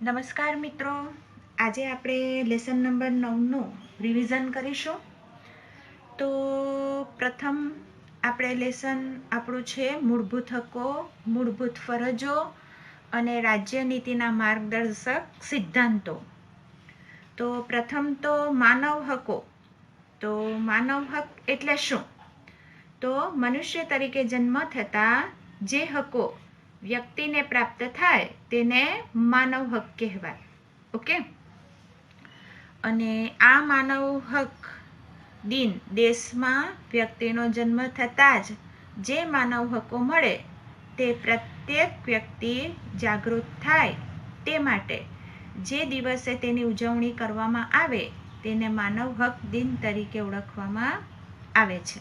નમસ્કાર મિત્રો, આજે આપણે લેસન નંબર 9નું રિવિઝન કરીશું. તો પ્રથમ આપણે લેસન આપણું છે મૂળભૂત હક્કો, મૂળભૂત ફરજો અને રાજ્ય નીતિના માર્ગદર્શક સિદ્ધાંતો. તો પ્રથમ તો માનવ હક્કો. તો માનવ હક એટલે શું? તો મનુષ્ય તરીકે જન્મ થતાં જે હક્કો વ્યક્તિને પ્રાપ્ત થાય તેને માનવ હક કહેવાય. ઓકે. અને આ માનવ હક દિન દેશમાં વ્યક્તિનો જન્મ થતાં જ જે માનવ હક્કો મળે તે પ્રત્યેક વ્યક્તિ જાગૃત થાય તે માટે જે દિવસે તેની ઉજવણી કરવામાં આવે તેને માનવ હક દિન તરીકે ઓળખવામાં આવે છે.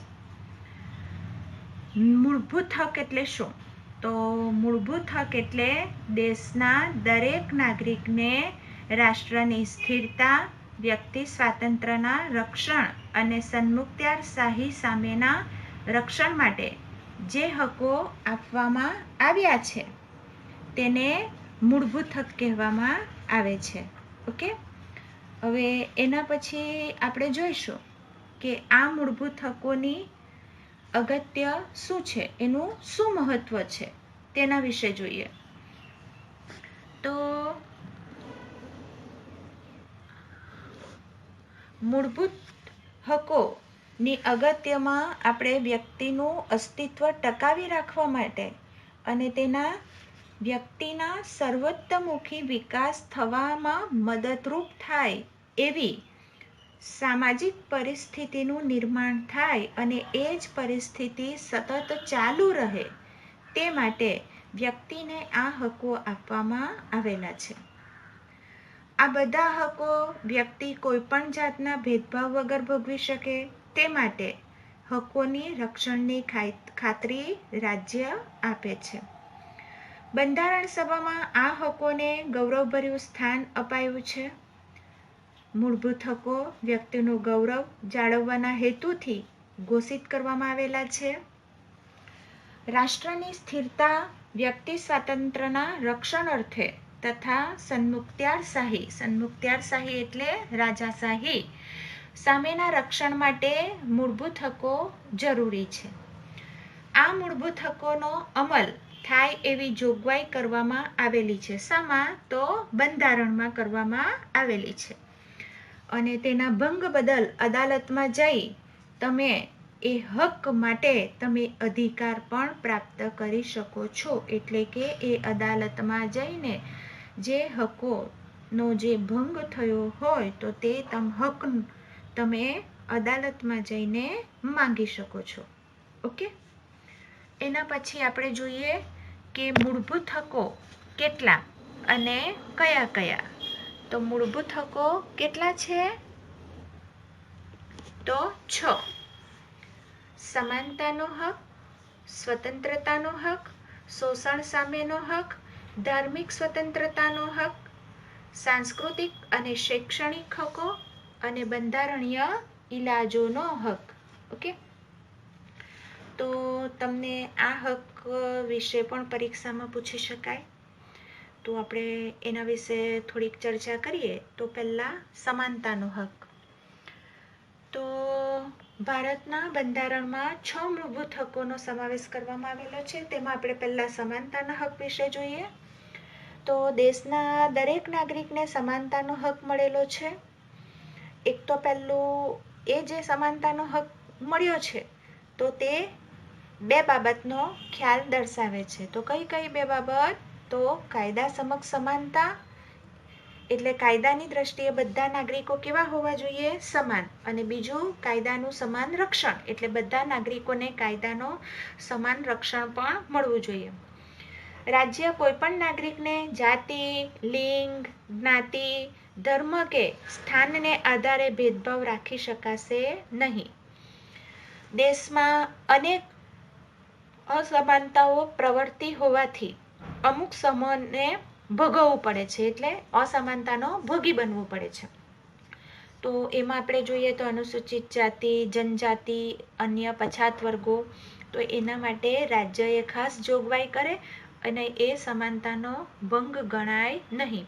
મૂળભૂત હક એટલે શું? તો મૂળભૂત હક એટલે દેશના દરેક નાગરિકને રાષ્ટ્રની સ્થિરતા, વ્યક્તિ સ્વાતંત્ર્યના રક્ષણ અને સન્મુક્તારશાહી સામેના રક્ષણ માટે જે હકો આપવામાં આવ્યા છે તેને મૂળભૂત હક કહેવામાં આવે છે. ઓકે. હવે એના પછી આપણે જોઈશું કે આ મૂળભૂત હકોની અગત્ય શું છે, એનું શું મહત્વ છે તેના વિશે જોઈએ. તો મૂળભૂત હકોની અગત્યમાં આપણે વ્યક્તિનું અસ્તિત્વ ટકાવી રાખવા માટે અને તેના વ્યક્તિના સર્વતોમુખી વિકાસ થવામાં મદદરૂપ થાય એવી સામાજિક પરિસ્થિતિનું નિર્માણ થાય અને એ જ પરિસ્થિતિ સતત ચાલુ રહે તે માટે વ્યક્તિને આ હકો આપવામાં આવેલા છે. આ બધા હકો વ્યક્તિ કોઈ પણ જાતના ભેદભાવ વગર ભોગવી શકે તે માટે હકોની રક્ષણની ખાતરી રાજ્ય આપે છે. બંધારણ સભામાં આ હકોને ગૌરવભર્યું સ્થાન અપાયું છે. મૂળભૂત હકો વ્યક્તિનું ગૌરવ જાળવવાના હેતુથી ઘોષિત કરવામાં આવેલા છે. રાષ્ટ્રની સ્થિરતા, વ્યક્તિ સ્વાતંત્ર્યના રક્ષણ અર્થે તથા સન્મુક્તારશાહી એટલે રાજાશાહી સામેના રક્ષણ માટે મૂળભૂત હકો જરૂરી છે. આ મૂળભૂત હકોનો અમલ થાય એવી જોગવાઈ કરવામાં આવેલી છે. શામાં? તો બંધારણમાં કરવામાં આવેલી છે. અને તેના ભંગ બદલ અદાલતમાં જઈ તમે એ હક માટે તમે અધિકાર પણ પ્રાપ્ત કરી શકો છો. એટલે કે એ અદાલતમાં જઈને જે હકોનો જે ભંગ થયો હોય તો તે હક તમે અદાલતમાં જઈને માંગી શકો છો. ઓકે. એના પછી આપણે જોઈએ કે મૂળભૂત હકો કેટલા અને કયા કયા. તો મૂળભૂત હકો કેટલા છે? તો 6. સમાનતાનો હક, સ્વતંત્રતાનો હક, શોષણ સામેનો હક, ધાર્મિક સ્વતંત્રતાનો હક, સાંસ્કૃતિક અને શૈક્ષણિક હકો અને બંધારણીય ઇલાજોનો હક. ઓકે. તો તમને આ હક વિશે પણ પરીક્ષામાં પૂછી શકાય. તો આપણે એના વિશે થોડીક ચર્ચા કરીએ. તો પહેલા સમાનતાનો હક. તો ભારતના બંધારણમાં 6 મૂળભૂત હકોનો સમાવેશ કરવામાં આવેલો છે. તેમાં આપણે પહેલા સમાનતાના હક વિશે જોઈએ. તો દેશના દરેક નાગરિકને સમાનતાનો હક મળેલો છે. એક તો પહેલું એ જે સમાનતાનો હક મળ્યો છે તો તે 2 બાબતનો ખ્યાલ દર્શાવે છે. તો કઈ કઈ 2 બાબત? તો કાયદા સમક્ષ સમાનતા એટલે કાયદાની દ્રષ્ટિએ બધા નાગરિકો કેવા હોવા જોઈએ? સમાન. અને બીજું કાયદાનું સમાન રક્ષણ એટલે બધા નાગરિકોને કાયદાનો સમાન રક્ષણ પણ મળવું જોઈએ. રાજ્ય કોઈ પણ નાગરિકને જાતિ, લિંગ, જ્ઞાતિ, ધર્મ કે સ્થાનને આધારે ભેદભાવ રાખી શકાશે નહીં. દેશમાં અનેક અસમાનતાઓ પ્રવર્તી હોવાથી અમુક સમૂહને ભોગવવું પડે છે, એટલે અસમાનતાનો ભોગી બનવું પડે છે. તો એમાં આપણે જોઈએ તો અનુસૂચિત જાતિ, જનજાતિ, અન્ય પછાત વર્ગો, તો એના માટે રાજ્યએ ખાસ જોગવાઈ કરે અને એ સમાનતાનો ભંગ ગણાય નહીં.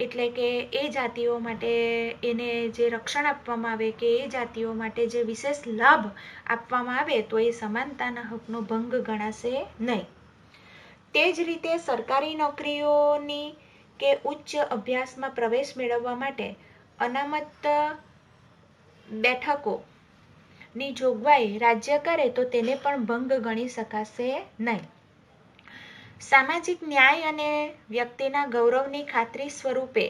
એટલે કે એ જાતિઓ માટે એને જે રક્ષણ આપવામાં આવે કે એ જાતિઓ માટે જે વિશેષ લાભ આપવામાં આવે તો એ સમાનતાના હકનો ભંગ ગણાશે નહીં. તે જ રીતે સરકારી નોકરીઓની કે ઉચ્ચ અભ્યાસમાં પ્રવેશ મેળવવા માટે અનામત બેઠકોની જોગવાઈ રાજ્ય કરે તો તેને પણ ભંગ ગણી શકાશે નહીં. સામાજિક ન્યાય અને વ્યક્તિના ગૌરવની ખાતરી સ્વરૂપે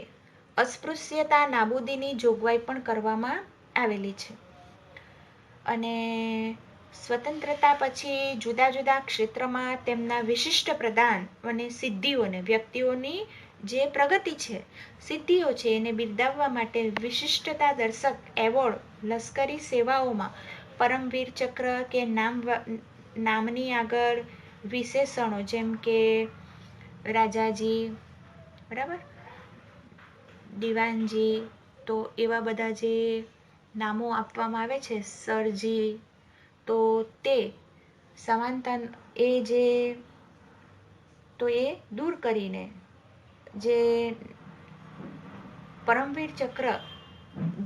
અસ્પૃશ્યતા નાબૂદીની જોગવાઈ પણ કરવામાં આવેલી છે. અને સ્વતંત્રતા પછી જુદા જુદા ક્ષેત્રમાં તેમના વિશિષ્ટ પ્રદાન અને સિદ્ધિઓને વ્યક્તિઓની જે પ્રગતિ છે, સિદ્ધિઓ છે, એને બિરદાવવા માટે વિશિષ્ટતા દર્શક એવોર્ડ, લશ્કરી સેવાઓમાં પરમવીર ચક્ર કે નામની આગળ વિશેષણો જેમ કે રાજાજી, બરાબર, દિવાનજી, તો એવા બધા જે નામો આપવામાં આવે છે, સરજી, તો તે સમાનતા એ દૂર કરીને જે પરમવીર ચક્ર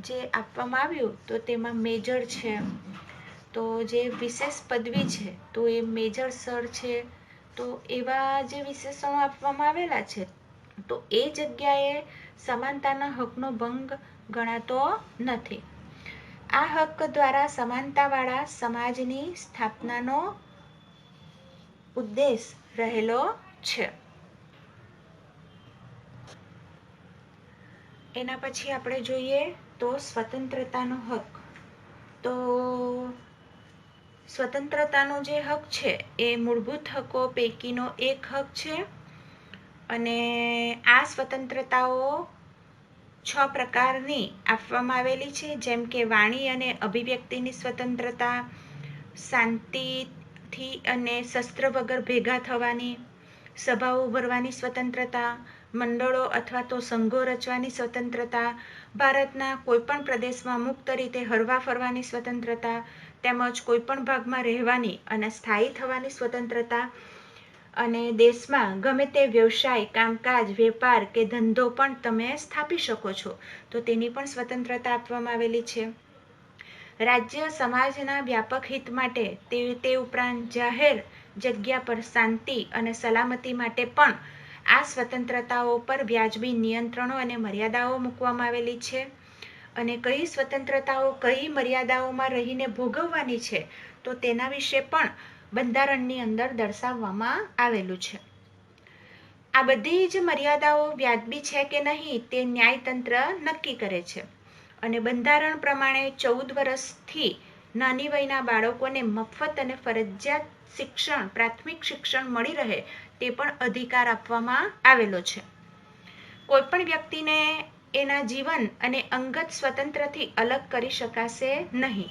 જે આપવામાં આવ્યું તો તેમાં મેજર છે, તો જે વિશેષ પદવી છે તો એ મેજર સર છે, તો એવા જે વિશેષણો આપવામાં આવેલા છે તો એ જગ્યાએ સમાનતાના હકનો ભંગ ગણાતો નથી. આ હક દ્વારા સમાનતાવાળા સમાજની સ્થાપનાનો ઉદ્દેશ રહેલો છે. એના પછી આપણે જોઈએ તો સ્વતંત્રતાનો હક. તો સ્વતંત્રતાનો જે હક છે એ મૂળભૂત હકો પૈકીનો એક હક છે. અને આ સ્વતંત્રતાઓ 6 પ્રકારની આપવામાં આવેલી છે, જેમ કે વાણી અને અભિવ્યક્તિની સ્વતંત્રતા, શાંતિથી અને શસ્ત્ર વગર ભેગા થવાની, સભાઓ ભરવાની સ્વતંત્રતા, મંડળો અથવા તો સંઘો રચવાની સ્વતંત્રતા, ભારતના કોઈપણ પ્રદેશમાં મુક્ત રીતે હરવા ફરવાની સ્વતંત્રતા, તેમજ કોઈપણ ભાગમાં રહેવાની અને સ્થાયી થવાની સ્વતંત્રતા, અને દેશમાં ગમે તે વ્યવસાય, કામકાજ, વેપાર કે ધંધો પણ તમે સ્થાપી શકો છો, તો તેની પણ સ્વતંત્રતા આપવામાં આવેલી છે. રાજ્ય સમાજના વ્યાપક હિત માટે તે ઉપરાંત જાહેર જગ્યા પર શાંતિ અને સલામતી માટે પણ આ સ્વતંત્રતાઓ પર વ્યાજબી નિયંત્રણો અને મર્યાદાઓ મૂકવામાં આવેલી છે. અને કઈ સ્વતંત્રતાઓ કઈ મર્યાદાઓમાં રહીને ભોગવવાની છે તો તેના વિશે પણ બંધારણની અંદર દર્શાવવામાં આવેલું છે. આ બધી જ મર્યાદાઓ વ્યાજબી છે કે નહીં તે ન્યાયતંત્ર નક્કી કરે છે. અને બંધારણ પ્રમાણે 14 વર્ષથી નાની વયના બાળકોને મફત અને ફરજિયાત શિક્ષણ, પ્રાથમિક શિક્ષણ મળી રહે તે પણ અધિકાર આપવામાં આવેલો છે. કોઈપણ વ્યક્તિને એના જીવન અને અંગત સ્વતંત્રથી અલગ કરી શકાશે નહીં.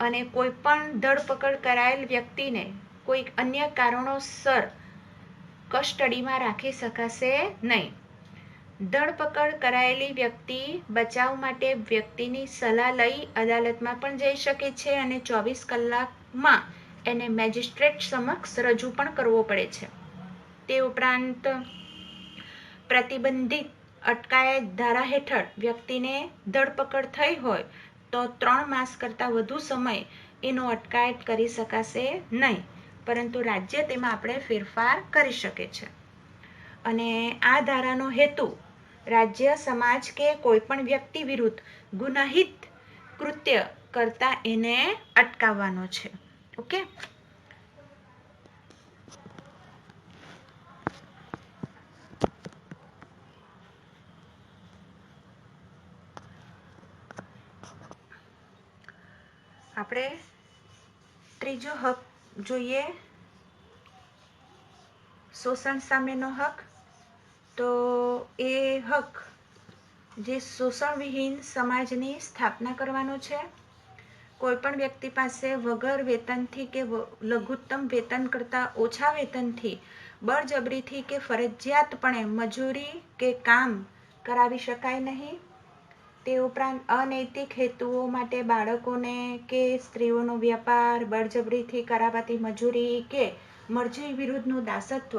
અને કોઈપણ ધરપકડ કરાયેલ વ્યક્તિને કોઈ અન્ય કારણોસર કસ્ટડીમાં રાખી શકાશે નહીં. ધરપકડ કરાયેલી વ્યક્તિ બચાવ માટે વ્યક્તિની સલાહ લઈ અદાલતમાં પણ જઈ શકે છે અને 24 કલાકમાં એને મેજિસ્ટ્રેટ સમક્ષ રજૂ પણ કરવો પડે છે. તે ઉપરાંત પ્રતિબંધિત અટકાયત ધારા હેઠળ વ્યક્તિને ધરપકડ થઈ હોય તો 3 માસ કરતાં વધુ સમય એનો અટકાયત કરી શકાશે નહીં, પરંતુ રાજ્ય તેમાં આપણે ફેરફાર કરી શકે છે. અને આ ધારાનો હેતુ રાજ્ય, સમાજ કે કોઈપણ વ્યક્તિ વિરુદ્ધ ગુનાહિત કૃત્ય કરતા એને અટકાવવાનો છે. ઓકે. આપણે ત્રીજો હક જોઈએ, શોષણ સામેનો હક. તો એ હક જે શોષણવિહીન સમાજની સ્થાપના કરવાનો છે. કોઈપણ વ્યક્તિ પાસે વગર વેતનથી કે લઘુત્તમ વેતન કરતાં ઓછા વેતનથી બળજબરીથી કે ફરજિયાતપણે મજૂરી કે કામ કરાવી શકાય નહીં. તે ઉપરાંત અનૈતિક હેતુઓ માટે બાળકોને કે સ્ત્રીઓનો વ્યાપાર, બળજબરીથી કરાવાતી મજૂરી કે મરજી વિરુદ્ધનું દાસત્વ,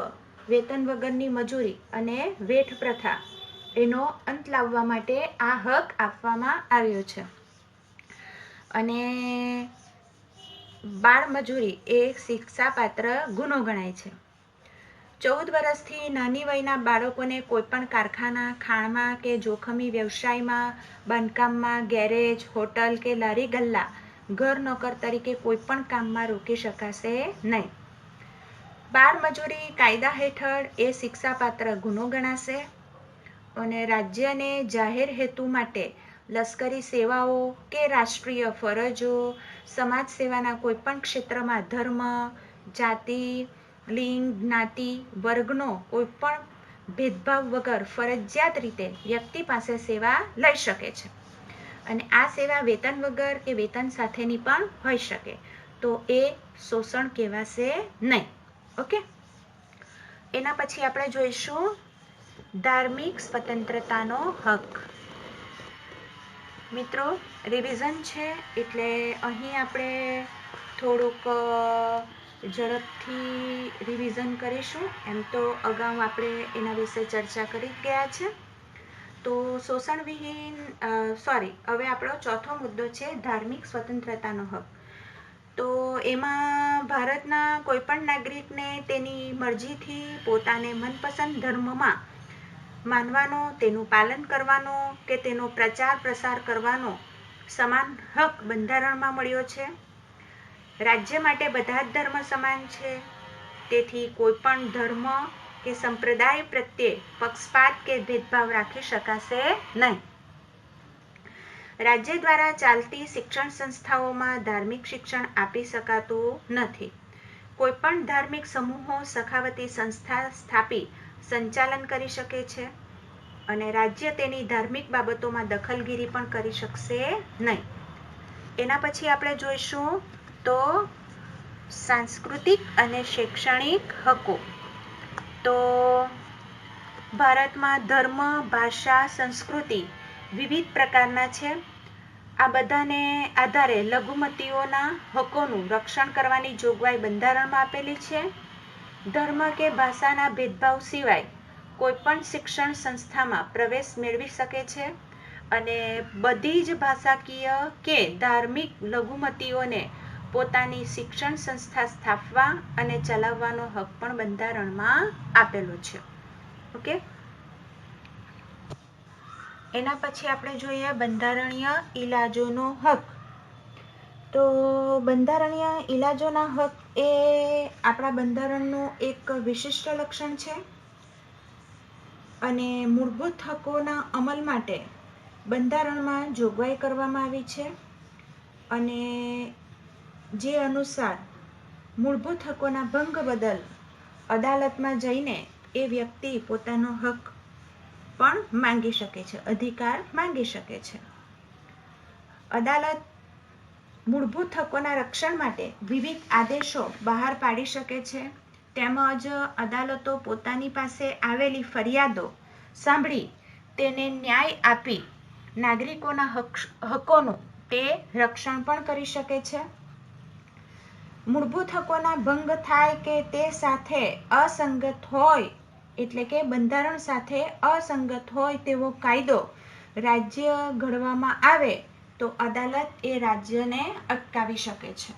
વેતન વગરની મજૂરી અને વેઠ પ્રથા એનો અંત લાવવા માટે આ હક આપવામાં આવ્યો છે. અને બાળમજૂરી એ શિક્ષાપાત્ર ગુનો ગણાય છે. 14 વર્ષથી નાની વયના બાળકોને કોઈપણ કારખાના, ખાણમાં કે જોખમી વ્યવસાયમાં, બાંધકામમાં, ગેરેજ, હોટલ કે લારી ગલ્લા, ઘર નોકર તરીકે કોઈપણ કામમાં રોકી શકાશે નહીં. બાળમજૂરી કાયદા હેઠળ એ શિક્ષાપાત્ર ગુનો ગણાશે. અને રાજ્યને જાહેર હેતુ માટે લશ્કરી સેવાઓ કે રાષ્ટ્રીય ફરજો, સમાજ સેવાના કોઈપણ ક્ષેત્રમાં ધર્મ, જાતિ, લિંગ, જ્ઞાતિ, વર્ગનો કોઈપણ ભેદભાવ વગર ફરજિયાત રીતે વ્યક્તિ પાસે સેવા લઈ શકે છે. અને આ સેવા વેતન વગર કે વેતન સાથેની પણ હોઈ શકે. તો એ શોષણ કહેવાશે નહીં. ઓકે. એના પછી આપણે જોઈશું ધાર્મિક સ્વતંત્રતાનો હક. મિત્રો, રિવિઝન છે એટલે અહીં આપણે થોડુંક ઝડપથી રિવિઝન કરીશું. એમ તો અગાઉ આપણે એના વિશે ચર્ચા કરી જ ગયા છે. તો હવે આપણો ચોથો મુદ્દો છે ધાર્મિક સ્વતંત્રતાનો હક. તો એમાં ભારતના કોઈપણ નાગરિકને તેની મરજીથી પોતાને મનપસંદ ધર્મમાં માનવાનો, તેનું પાલન કરવાનો કે તેનો પ્રચાર પ્રસાર કરવાનો સમાન હક બંધારણમાં મળ્યો છે. રાજ્ય માટે બધા જ ધર્મ સમાન છે. તેથી કોઈપણ ધર્મ કે સંપ્રદાય પ્રત્યે પક્ષપાત કે ભેદભાવ રાખી શકાશે નહીં. રાજ્ય દ્વારા ચાલતી શિક્ષણ સંસ્થાઓમાં ધાર્મિક શિક્ષણ આપી શકાતું નથી. કોઈપણ ધાર્મિક સમૂહો સખાવતી સંસ્થા સ્થાપી સંચાલન કરી શકે છે. અને રાજ્ય તેની ધાર્મિક બાબતોમાં દખલગીરી પણ કરી શકશે નહીં. એના પછી આપણે જોઈશું તો સાંસ્કૃતિક અને શૈક્ષણિક હકો. તો ભારતમાં ધર્મ, ભાષા, સંસ્કૃતિ વિવિધ પ્રકારના છે. આ બધાને આધારે લઘુમતીઓના હકોનું રક્ષણ કરવાની જોગવાઈ બંધારણમાં આપેલી છે. ધર્મ કે ભાષાના ભેદભાવ સિવાય કોઈપણ શિક્ષણ સંસ્થામાં પ્રવેશ મેળવી શકે છે. અને બધી જ ભાષાકીય કે ધાર્મિક લઘુમતીઓને પોતાની શિક્ષણ સંસ્થા સ્થાપવા અને ચલાવવાનો હક પણ બંધારણમાં આપેલો છે. ઓકે. એના પછી આપણે જોઈએ બંધારણીય ઇલાજોનો હક. તો બંધારણીય ઇલાજોના હક એ આપણા બંધારણનું એક વિશિષ્ટ લક્ષણ છે. અને મૂળભૂત હકોના અમલ માટે બંધારણમાં જોગવાઈ કરવામાં આવી છે. અને જે અનુસાર મૂળભૂત હકોના ભંગ બદલ અદાલતમાં જઈને એ વ્યક્તિ પોતાનો હક પણ માંગી શકે છે, અધિકાર માંગી શકે છે. અદાલત મૂળભૂત હકોના રક્ષણ માટે વિવિધ આદેશો બહાર પાડી શકે છે. તેમજ અદાલતો પોતાની પાસે આવેલી ફરિયાદો સાંભળી તેને ન્યાય આપી નાગરિકોના હકોનું તે રક્ષણ પણ કરી શકે છે. મૂળભૂત હકોના ભંગ થાય કે તે સાથે અસંગત હોય, એટલે કે બંધારણ સાથે અસંગત હોય તેવો કાયદો રાજ્ય ઘડવામાં આવે તો અદાલત એ રાજ્યને અટકાવી શકે છે.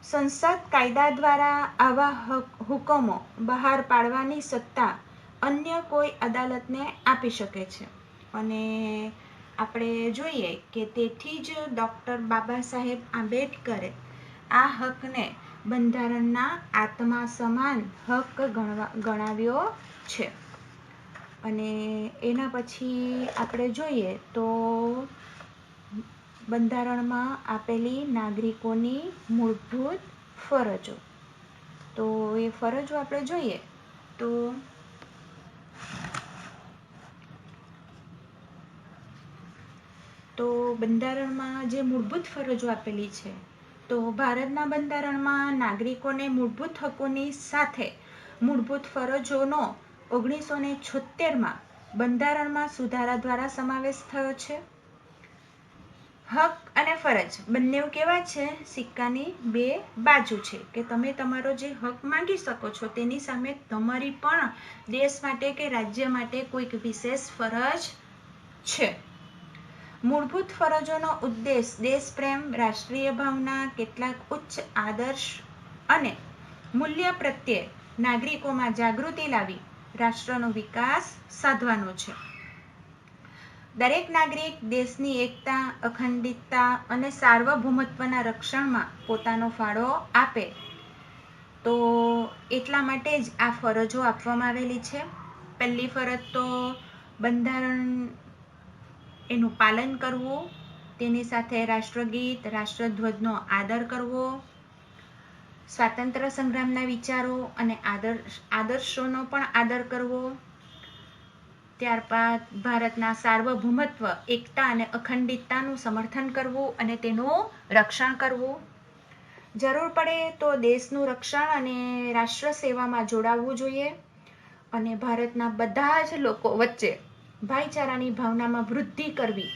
સંસદ કાયદા દ્વારા આવા હુકમો બહાર પાડવાની સત્તા અન્ય કોઈ અદાલતને આપી શકે છે. અને આપણે જોઈએ કે તેથી જ ડૉક્ટર બાબા સાહેબ આંબેડકરે આ હકને બંધારણના આત્મા સમાન હક ગણાવ્યો છે. અને એના પછી આપણે જોઈએ તો બંધારણમાં આપેલી નાગરિકોની મૂળભૂત ફરજો. તો એ ફરજો આપણે જોઈએ તો તો બંધારણમાં જે મૂળભૂત ફરજો આપેલી છે, તો ભારતના બંધારણમાં નાગરિકોને મૂળભૂત હકોની સાથે મૂળભૂત ફરજોનો 1976માં બંધારણમાં સુધારા દ્વારા સમાવેશ થયો છે. હક અને ફરજ બંને કેવા છે? સિક્કાની બે બાજુ છે, કે તમે તમારો જે હક માંગી શકો છો તેની સામે તમારી પણ દેશ માટે કે રાજ્ય માટે કોઈક વિશેષ ફરજ છે. મૂળભૂત ફરજોનો ઉદ્દેશ દેશપ્રેમ, રાષ્ટ્રીય ભાવના, કેટલાક ઉચ્ચ આદર્શ અને મૂલ્ય પ્રત્યે નાગરિકોમાં જાગૃતિ લાવી રાષ્ટ્રનો વિકાસ સાધવાનો છે. દરેક નાગરિક દેશની એકતા, અખંડિતતા અને સાર્વભૌમત્વના રક્ષણમાં પોતાનો ફાળો આપે, તો એટલા માટે જ આ ફરજો આપવામાં આવેલી છે. પહેલી ફરજ તો બંધારણ એનું પાલન કરવું, તેની સાથે રાષ્ટ્રગીત, રાષ્ટ્રધ્વજનો આદર કરવો, સ્વાતંત્ર્ય સંગ્રામના વિચારો અને આદર્શોનો પણ આદર કરવો, ત્યારબાદ ભારતના સાર્વભૌમત્વ, એકતા અને અખંડિતતાનું સમર્થન કરવું અને તેનું રક્ષણ કરવું. જરૂર પડે તો દેશનું રક્ષણ અને રાષ્ટ્ર સેવામાં જોડાવવું જોઈએ અને ભારતના બધા જ લોકો વચ્ચે ભાઈચારાની ભાવનામાં વૃદ્ધિ કરવી,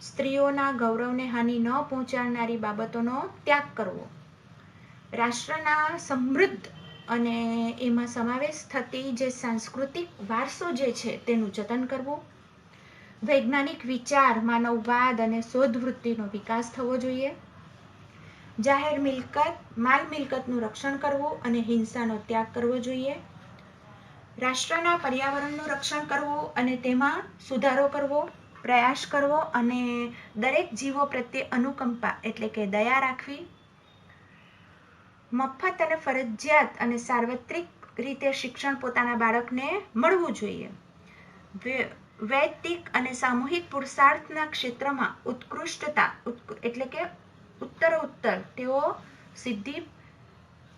સ્ત્રીઓના ગૌરવને હાનિ ન પહોંચાડનારી બાબતોનો ત્યાગ કરવો, રાષ્ટ્રના સમૃદ્ધ અને એમાં સમાવેશ થતી જે સાંસ્કૃતિક વારસો જે છે તેનું જતન કરવું, વૈજ્ઞાનિક વિચાર, માનવવાદ અને શોધવૃત્તિનો વિકાસ થવો જોઈએ, જાહેર માલ મિલકતનું રક્ષણ કરવું અને હિંસાનો ત્યાગ કરવો જોઈએ, રાષ્ટ્રના પર્યાવરણનું રક્ષણ કરવું અને તેમાં સુધારો કરવો, પ્રયાસ કરવો અને દરેક જીવો પ્રત્યે અનુકંપા એટલે કે દયા રાખવી, મફત અને ફરજિયાત અને સાર્વત્રિક રીતે શિક્ષણ પોતાના બાળકને મળવું જોઈએ, વૈયક્તિક અને સામૂહિક પુરુષાર્થના ક્ષેત્રમાં ઉત્કૃષ્ટતા એટલે કે ઉત્તરોત્તર તેઓ સિદ્ધિ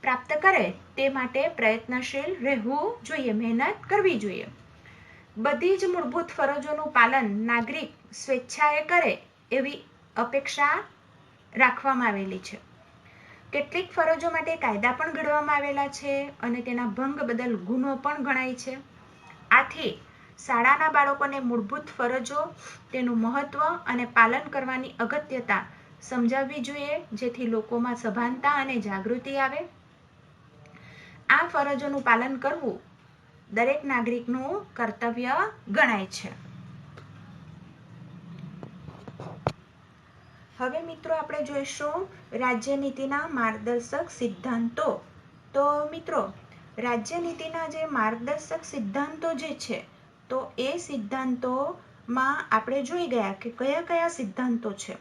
પ્રાપ્ત કરે તે માટે પ્રયત્નશીલ રહેવું જોઈએ, મહેનત કરવી જોઈએ. બધી જ મૂળભૂત ફરજોનું પાલન નાગરિક સ્વેચ્છાએ કરે એવી અપેક્ષા રાખવામાં આવેલી છે. કેટલીક ફરજો માટે કાયદા પણ ઘડવામાં આવેલા છે અને તેના ભંગ બદલ ગુનો પણ ગણાય છે. આથી શાળાના બાળકોને મૂળભૂત ફરજો, તેનું મહત્વ અને પાલન કરવાની અગત્યતા સમજાવવી જોઈએ, જેથી લોકોમાં સભાનતા અને જાગૃતિ આવે. આ ફરજોનું પાલન કરવું દરેક નાગરિકનું કર્તવ્ય ગણાય છે. હવે મિત્રો આપણે જોઈશું રાજ્યનીતિના માર્ગદર્શક સિદ્ધાંતો. તો મિત્રો, રાજ્યનીતિના જે માર્ગદર્શક સિદ્ધાંતો જે છે, તો એ સિદ્ધાંતોમાં આપણે જોઈ ગયા કે કયા કયા સિદ્ધાંતો છે.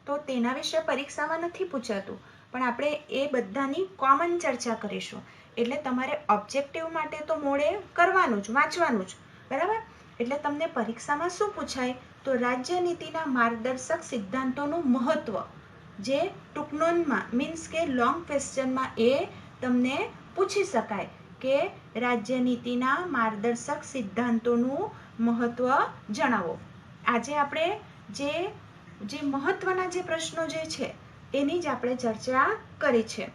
તો તેના વિશે પરીક્ષામાં નથી પૂછાતું, પણ આપણે એ બધાની કોમન ચર્ચા કરીશું. એટલે તમારે ઓબ્જેક્ટિવ માટે તો મોડે કરવાનું જ, વાંચવાનું જ, બરાબર? એટલે તમને પરીક્ષામાં શું પૂછાય? તો રાજ્યનીતિના માર્ગદર્શક સિદ્ધાંતોનું મહત્વ, જે ટૂંકનોંધમાં મીન્સ કે લોંગ ક્વેશ્ચનમાં એ તમને પૂછી શકાય કે રાજ્યનીતિના માર્ગદર્શક સિદ્ધાંતોનું મહત્વ જણાવો. આજે આપણે જે મહત્વના જે પ્રશ્નો જે છે એની જ આપણે ચર્ચા કરી છે.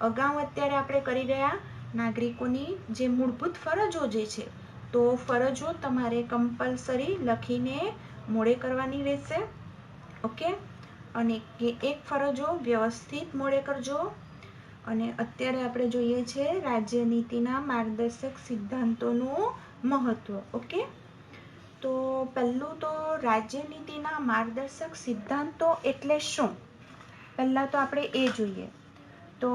અગાઉ અત્યારે આપણે કરી ગયા નાગરિકોની જે મૂળભૂત ફરજો જે છે, તો ફરજો તમારે કમ્પલસરી લખીને મોડે કરવાની રહેશે. ઓકે, અને એક ફરજો વ્યવસ્થિત મોડે કરજો. અને અત્યારે આપણે જોઈએ છે રાજ્યનીતિના માર્ગદર્શક સિદ્ધાંતોનું મહત્વ. ઓકે, તો પહેલું તો રાજ્યનીતિના માર્ગદર્શક સિદ્ધાંતો એટલે શું? પહેલા તો આપણે એ જોઈએ. તો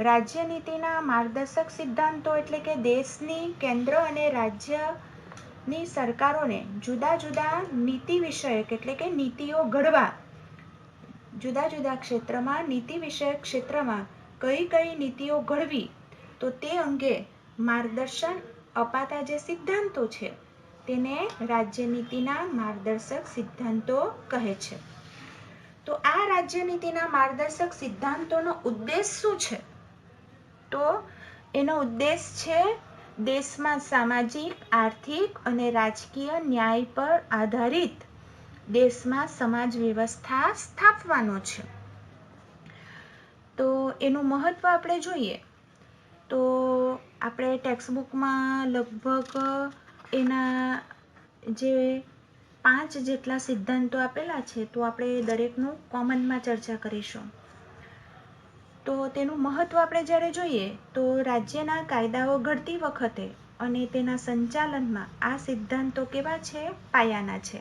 રાજ્યનીતિના માર્ગદર્શક સિદ્ધાંતો એટલે કે દેશની કેન્દ્ર અને રાજ્યની સરકારોને જુદા જુદા નીતિ વિષયક એટલે કે નીતિઓ ઘડવા, જુદા જુદા ક્ષેત્રમાં નીતિ વિષયક ક્ષેત્રમાં કઈ કઈ નીતિઓ ઘડવી, તો તે અંગે માર્ગદર્શન અપાતા જે સિદ્ધાંતો છે તેને રાજ્યનીતિના માર્ગદર્શક સિદ્ધાંતો કહે છે. તો આ રાજ્યનીતિના માર્ગદર્શક સિદ્ધાંતોનો ઉદ્દેશ શું છે? તો એનો ઉદ્દેશ છે દેશમાં સામાજિક, આર્થિક અને રાજકીય ન્યાય પર આધારિત દેશમાં સમાજ વ્યવસ્થા સ્થાપવાનો છે. તો એનું મહત્વ આપણે જોઈએ તો આપણે ટેક્સ્ટબુકમાં લગભગ એના જે 5 જેટલા સિદ્ધાંતો આપેલા છે, તો આપણે દરેકનું કોમનમાં ચર્ચા કરીશું. તો તેનું મહત્વ આપણે જ્યારે જોઈએ તો રાજ્યના કાયદાઓ ઘડતી વખતે અને તેના સંચાલનમાં આ સિદ્ધાંતો કેવા છે? પાયાના છે.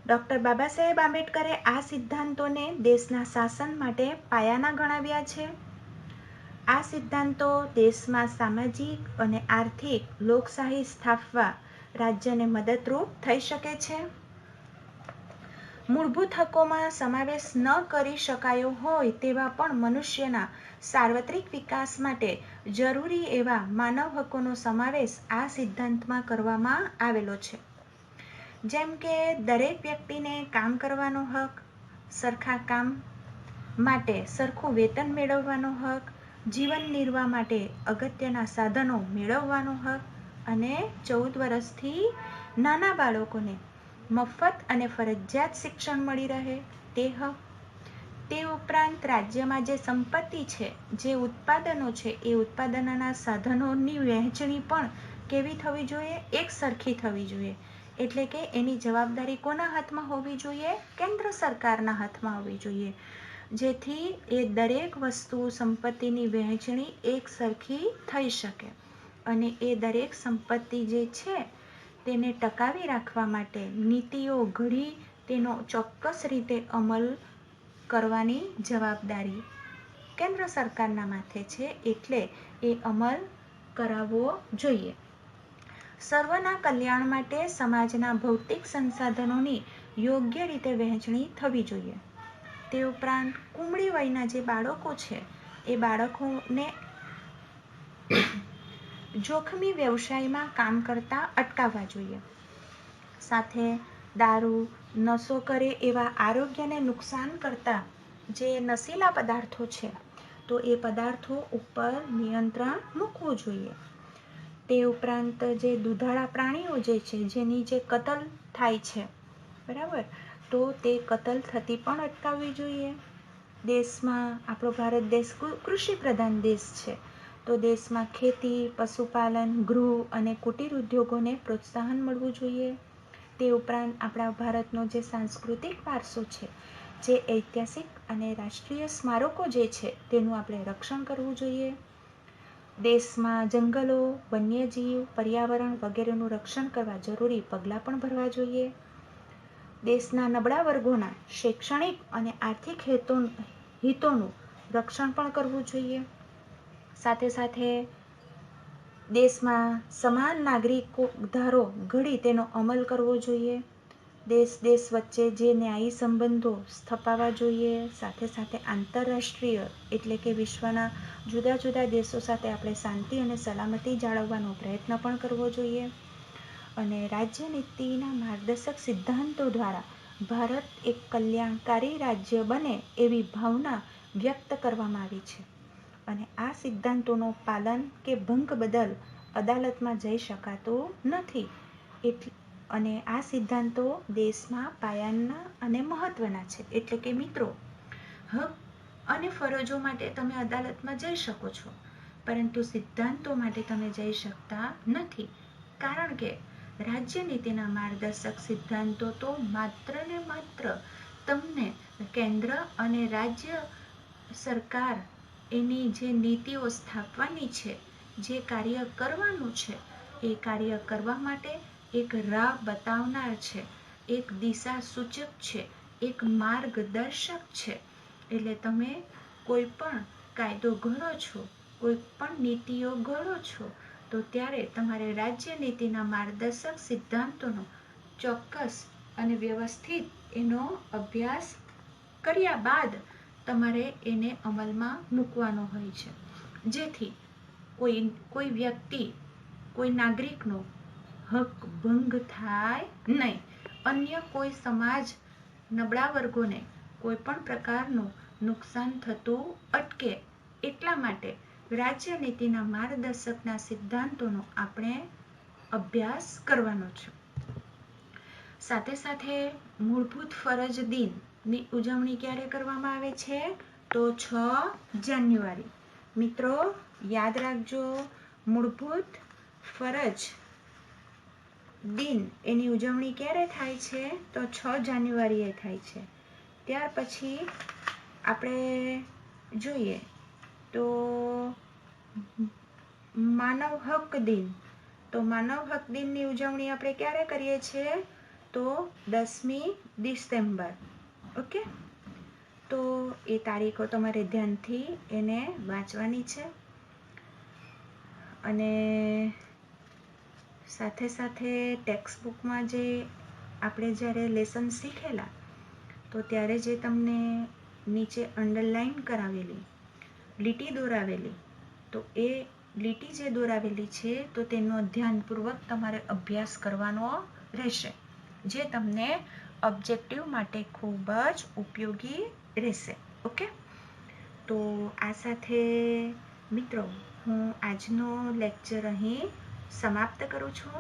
ડૉક્ટર બાબા સાહેબ આંબેડકરે આ સિદ્ધાંતોને દેશના શાસન માટે પાયાના ગણાવ્યા છે. આ સિદ્ધાંતો દેશમાં સામાજિક અને આર્થિક લોકશાહી સ્થાપવા રાજ્યને મદદરૂપ થઈ શકે છે. મૂળભૂત હકોમાં સમાવેશ ન કરી શકાયો હોય તેવા પણ મનુષ્યના સાર્વત્રિક વિકાસ માટે જરૂરી એવા માનવ હકોનો સમાવેશ આ સિદ્ધાંતમાં કરવામાં આવેલો છે. જેમ કે દરેક વ્યક્તિને કામ કરવાનો હક, સરખા કામ માટે સરખું વેતન મેળવવાનો હક, જીવન નિર્વાહ માટે અગત્યના સાધનો મેળવવાનો હક અને 14 વર્ષથી નાના બાળકોને મફત અને ફરજિયાત શિક્ષણ મળી રહે તે હક. તે ઉપરાંત રાજ્યમાં જે સંપત્તિ છે, જે ઉત્પાદનો છે, એ ઉત્પાદનના સાધનોની વહેંચણી પણ કેવી થવી જોઈએ? એક સરખી થવી જોઈએ. એટલે કે એની જવાબદારી કોના હાથમાં હોવી જોઈએ? કેન્દ્ર સરકારના હાથમાં હોવી જોઈએ. જેથી એ દરેક વસ્તુ સંપત્તિની વહેંચણી એક સરખી થઈ શકે અને એ દરેક સંપત્તિ જે છે તેને ટકાવી રાખવા માટે નીતિઓ ઘડી તેનો ચોક્કસ રીતે અમલ કરવાની જવાબદારી કેન્દ્ર સરકારના માથે છે. એટલે એ અમલ કરાવવો જોઈએ. સર્વના કલ્યાણ માટે સમાજના ભૌતિક સંસાધનોની યોગ્ય રીતે વહેંચણી થવી જોઈએ. તે ઉપરાંત કુમળી વયના જે બાળકો છે એ બાળકોને જોખમી વ્યવસાયમાં કામ કરતા અટકાવવા જોઈએ. સાથે દારૂ, નશો કરે એવા આરોગ્યને નુકસાન કરતા જે નશીલા પદાર્થો છે તો એ પદાર્થો ઉપર નિયંત્રણ મૂકવું જોઈએ. તે ઉપરાંત જે દુધાળા પ્રાણીઓ જે છે જેની જે કતલ થાય છે, બરાબર, તો તે કતલ થતી પણ અટકાવવી જોઈએ. દેશમાં આપણો ભારત દેશ કૃષિ પ્રધાન દેશ છે, તો દેશમાં ખેતી, પશુપાલન, ગૃહ અને કુટીર ઉદ્યોગોને પ્રોત્સાહન મળવું જોઈએ. તે ઉપરાંત આપણા ભારતનો જે સાંસ્કૃતિક વારસો છે, જે ઐતિહાસિક અને રાષ્ટ્રીય સ્મારકો જે છે તેનું આપણે રક્ષણ કરવું જોઈએ. દેશમાં જંગલો, વન્યજીવ, પર્યાવરણ વગેરેનું રક્ષણ કરવા જરૂરી પગલાં પણ ભરવા જોઈએ. દેશના નબળા વર્ગોના શૈક્ષણિક અને આર્થિક હિતોનું રક્ષણ પણ કરવું જોઈએ. સાથે સાથે દેશમાં સમાન નાગરિકો ધારો ઘડી તેનો અમલ કરવો જોઈએ. દેશ વચ્ચે જે ન્યાયી સંબંધો સ્થપાવવા જોઈએ. સાથે સાથે આંતરરાષ્ટ્રીય એટલે કે વિશ્વના જુદા જુદા દેશો સાથે આપણે શાંતિ અને સલામતી જાળવવાનો પ્રયત્ન પણ કરવો જોઈએ. અને રાજ્યનીતિના માર્ગદર્શક સિદ્ધાંતો દ્વારા ભારત એક કલ્યાણકારી રાજ્ય બને એવી ભાવના વ્યક્ત કરવામાં આવી છે. અને આ સિદ્ધાંતોનું પાલન કે ભંગ બદલ અદાલતમાં જઈ શકાતું નથી. અને આ સિદ્ધાંતો દેશમાં પાયાના અને મહત્વના છે. એટલે કે મિત્રો, હક અને ફરજો માટે તમે અદાલતમાં જઈ શકો છો, પરંતુ સિદ્ધાંતો માટે તમે જઈ શકતા નથી. કારણ કે રાજ્યનીતિના માર્ગદર્શક સિદ્ધાંતો તો માત્ર ને માત્ર તમને કેન્દ્ર અને રાજ્ય સરકાર એની જે નીતિઓ સ્થાપવાની છે, જે કાર્ય કરવાનું છે, એ કાર્ય કરવા માટે એક રાહ બતાવનાર છે, એક દિશા સૂચક છે, એક માર્ગદર્શક છે. એટલે તમે કોઈ પણ કાયદો ઘડો છો, કોઈ પણ નીતિઓ ઘડો છો, તો ત્યારે તમારે રાજ્યનીતિના માર્ગદર્શક સિદ્ધાંતોનો ચોક્કસ અને વ્યવસ્થિત એનો અભ્યાસ કર્યા બાદ તમારે એને અમલમાં મૂકવાનો હોય છે. જેથી કોઈ વ્યક્તિ, કોઈ નાગરિકનો હક ભંગ થાય નહીં. અન્ય કોઈ સમાજ નબળા વર્ગોને કોઈ પણ પ્રકારનું નુકસાન થતું અટકે એટલા માટે રાજ્યનીતિના માર્ગદર્શકના સિદ્ધાંતોનો આપણે અભ્યાસ કરવાનો છે. સાથે સાથે મૂળભૂત ફરજ દિનની ઉજવણી ક્યારે કરવામાં આવે છે? તો 6 જાન્યુઆરી. મિત્રો યાદ રાખજો, મૂળભૂત ફરજ દિન એની ઉજવણી ક્યારે થાય છે? તો 6 જાન્યુઆરીએ થાય છે. ત્યાર પછી આપણે જોઈએ તો માનવ હક દિન. તો માનવ હક દિનની ઉજવણી આપણે ક્યારે કરીએ છીએ? તો 10મી ડિસેમ્બર. ઓકે, તો એ તારીખો તમારે ધ્યાનથી એને વાંચવાની છે. અને સાથે સાથે ટેક્સ્ટ બુકમાં જે આપણે જ્યારે લેસન શીખેલા, તો ત્યારે જે તમને નીચે અંડરલાઈન કરાવેલી, લીટી દોરાવેલી, તો એ લીટી જે દોરાવેલી છે તો તેનો ધ્યાનપૂર્વક તમારે અભ્યાસ કરવાનો રહેશે, જે તમને ઓબ્જેક્ટિવ માટે ખૂબ જ ઉપયોગી રહેશે. ઓકે, તો આ સાથે મિત્રો હું આજનો લેક્ચર અહીં સમાપ્ત કરું છું.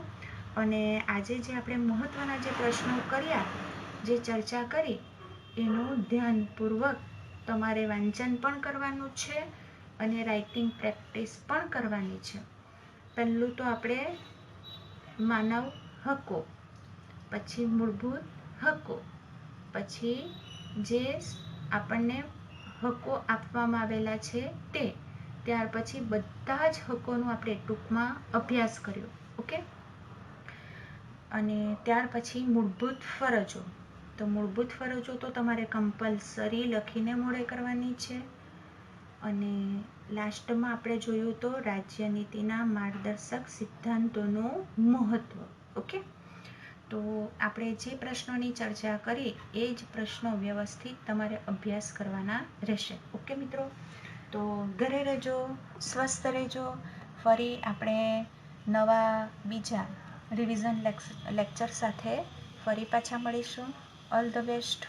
અને આજે જે આપણે મહત્ત્વના જે પ્રશ્નો કર્યા, જે ચર્ચા કરી, એનું ધ્યાનપૂર્વક તમારે વાંચન પણ કરવાનું છે અને રાઇટિંગ પ્રેક્ટિસ પણ કરવાની છે. પહેલું તો આપણે માનવ હકો, પછી મૂળભૂત હકો, પછી જે આપણને હકો આપવામાં આવેલા છે તે, ત્યાર પછી બધા જ હકોનો આપણે ટૂંકમાં અભ્યાસ કર્યો. ઓકે, અને ત્યાર પછી મૂળભૂત ફરજો. તો મૂળભૂત ફરજો તો તમારે કમ્પલસરી લખીને મોડે કરવાની છે. અને લાસ્ટમાં આપણે જોયું તો રાજ્યનીતિના માર્ગદર્શક સિદ્ધાંતોનું મહત્ત્વ. ઓકે, તો આપણે જે પ્રશ્નોની ચર્ચા કરી એ જ પ્રશ્નો વ્યવસ્થિત તમારે અભ્યાસ કરવાના રહેશે. ઓકે મિત્રો, તો ઘરે રહેજો, સ્વસ્થ રહેજો. ફરી આપણે નવા બીજા રિવિઝન લેક્ચર સાથે ફરી પાછા મળીશું. All the best.